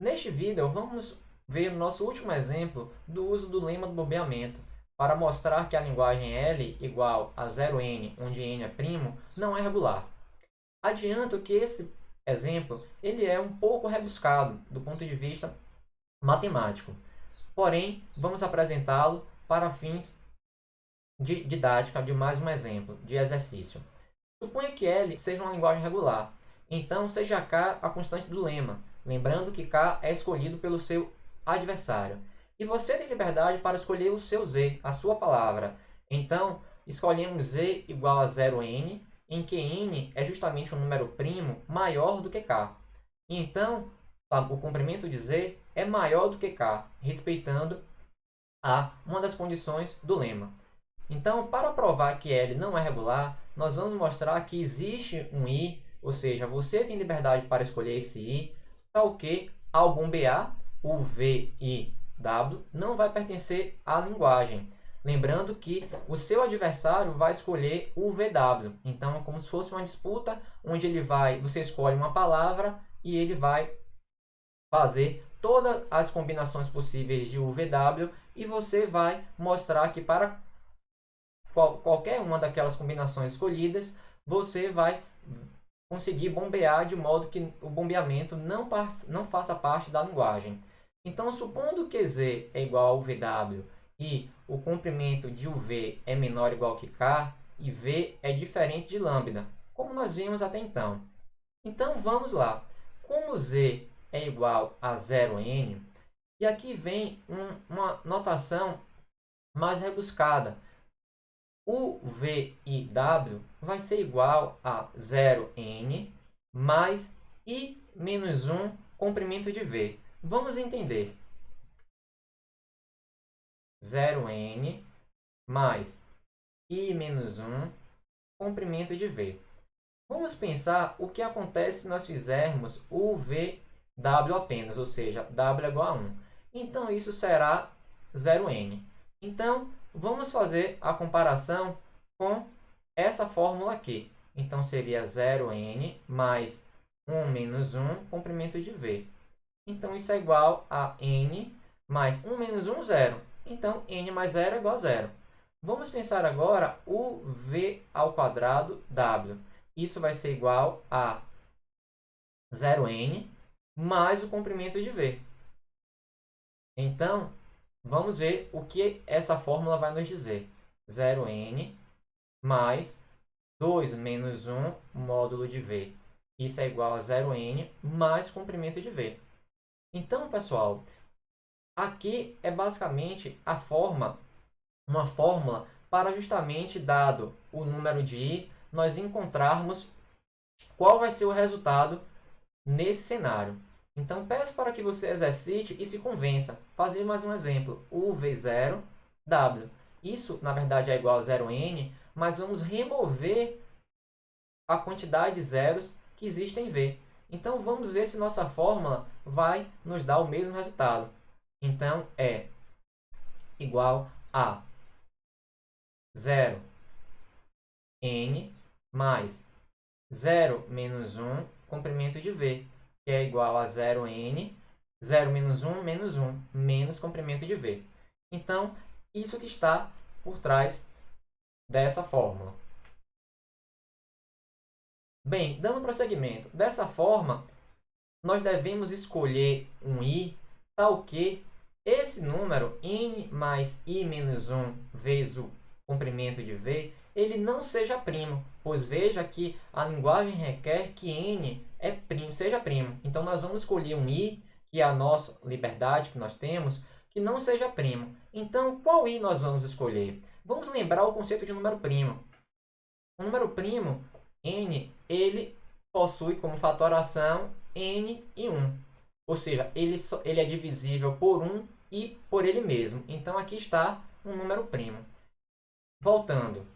Neste vídeo, vamos ver o nosso último exemplo do uso do lema do bombeamento para mostrar que a linguagem L igual a 0n, onde n é primo, não é regular. Adianto que esse exemplo ele é um pouco rebuscado do ponto de vista matemático, porém, vamos apresentá-lo para fins de didática de mais um exemplo, de exercício. Suponha que L seja uma linguagem regular, então seja K a constante do lema, lembrando que K é escolhido pelo seu adversário. E você tem liberdade para escolher o seu Z, a sua palavra. Então, escolhemos Z igual a 0n, em que n é justamente um número primo maior do que K. Então, o comprimento de Z é maior do que K, respeitando uma das condições do lema. Então, para provar que L não é regular, nós vamos mostrar que existe um I, ou seja, você tem liberdade para escolher esse I, tal que, ao bombear, o V e W não vai pertencer à linguagem. Lembrando que o seu adversário vai escolher o VW. Então, é como se fosse uma disputa onde você escolhe uma palavra e ele vai fazer todas as combinações possíveis de UVW e você vai mostrar que para qualquer uma daquelas combinações escolhidas, você vai conseguir bombear de modo que o bombeamento não faça parte da linguagem. Então, supondo que Z é igual ao VW e o comprimento de UV é menor ou igual que K, e V é diferente de lambda, como nós vimos até então. Então, vamos lá. Como Z é igual a 0n, e aqui vem uma notação mais rebuscada. O V e W vai ser igual a 0n mais I menos 1 comprimento de V. Vamos entender. 0n mais I menos 1 comprimento de V. Vamos pensar o que acontece se nós fizermos o VW apenas, ou seja, W é igual a 1. Então, isso será 0n. Então, vamos fazer a comparação com essa fórmula aqui. Então, seria 0n mais 1 menos 1 comprimento de V. Então, isso é igual a n mais 1 menos 1, 0. Então, n mais 0 é igual a 0. Vamos pensar agora o v ao quadrado w. Isso vai ser igual a 0n mais o comprimento de v. Então, vamos ver o que essa fórmula vai nos dizer. 0n mais 2 menos 1 módulo de v. Isso é igual a 0n mais comprimento de v. Então, pessoal, aqui é basicamente uma fórmula para justamente, dado o número de i, nós encontrarmos qual vai ser o resultado nesse cenário. Então, peço para que você exercite e se convença. Fazer mais um exemplo. O V0, W. Isso, na verdade, é igual a 0n, mas vamos remover a quantidade de zeros que existe em V. Então, vamos ver se nossa fórmula vai nos dar o mesmo resultado. Então, é igual a 0n mais 0 menos 1 comprimento de V, que é igual a 0n, 0 menos 1 menos comprimento de V. Então, isso que está por trás dessa fórmula. Bem, dando prosseguimento, dessa forma, nós devemos escolher um i tal que esse número, n mais i menos 1 vezes o comprimento de v, ele não seja primo, pois veja que a linguagem requer que n seja primo. Então, nós vamos escolher um i, que é a nossa liberdade que nós temos, que não seja primo. Então, qual i nós vamos escolher? Vamos lembrar o conceito de número primo. O número primo, n, ele possui como fatoração n e 1. Ou seja, ele é divisível por 1 e por ele mesmo. Então, aqui está um número primo. Voltando.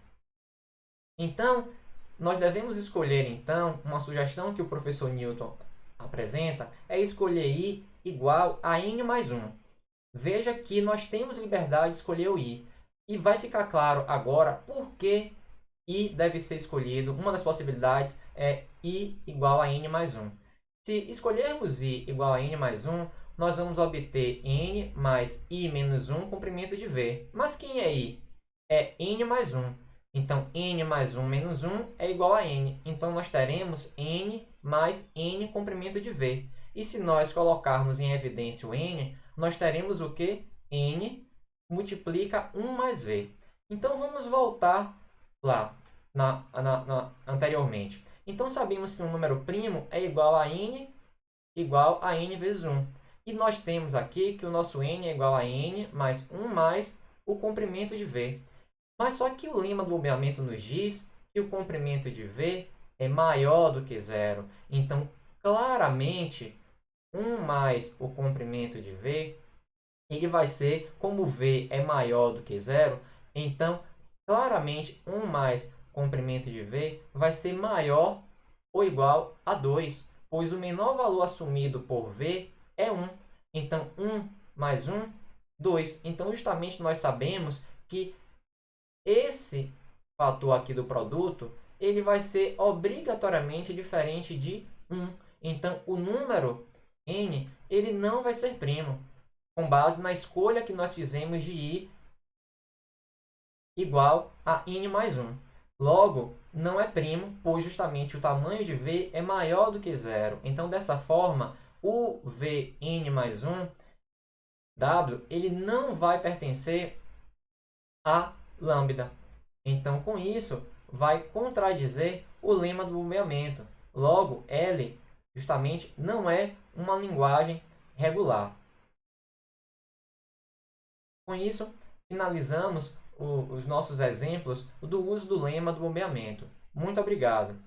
Então, nós devemos escolher, então, uma sugestão que o professor Newton apresenta é escolher i igual a n mais 1. Veja que nós temos liberdade de escolher o i. E vai ficar claro agora por que i deve ser escolhido. Uma das possibilidades é i igual a n mais 1. Se escolhermos i igual a n mais 1, nós vamos obter n mais i menos 1 comprimento de v. Mas quem é i? É n mais 1. Então, n mais 1 menos 1 é igual a n. Então, nós teremos n mais n comprimento de v. E se nós colocarmos em evidência o n, nós teremos o quê? N multiplica 1 mais v. Então, vamos voltar lá anteriormente. Então, sabemos que um número primo é igual a n vezes 1. E nós temos aqui que o nosso n é igual a n mais 1 mais o comprimento de v. Mas só que o lema do bombeamento nos diz que o comprimento de v é maior do que zero. Então, claramente, 1 mais o comprimento de v, ele vai ser, como v é maior do que zero, então, claramente, 1 mais comprimento de v vai ser maior ou igual a 2, pois o menor valor assumido por v é 1. Então, 1 mais 1, 2. Então, justamente, nós sabemos que esse fator aqui do produto, ele vai ser obrigatoriamente diferente de 1. Então, o número n, ele não vai ser primo, com base na escolha que nós fizemos de i igual a n mais 1. Logo, não é primo, pois justamente o tamanho de v é maior do que zero. Então, dessa forma, o Vn mais 1, W, ele não vai pertencer a lambda. Então, com isso, vai contradizer o lema do bombeamento. Logo, L justamente não é uma linguagem regular. Com isso, finalizamos os nossos exemplos do uso do lema do bombeamento. Muito obrigado.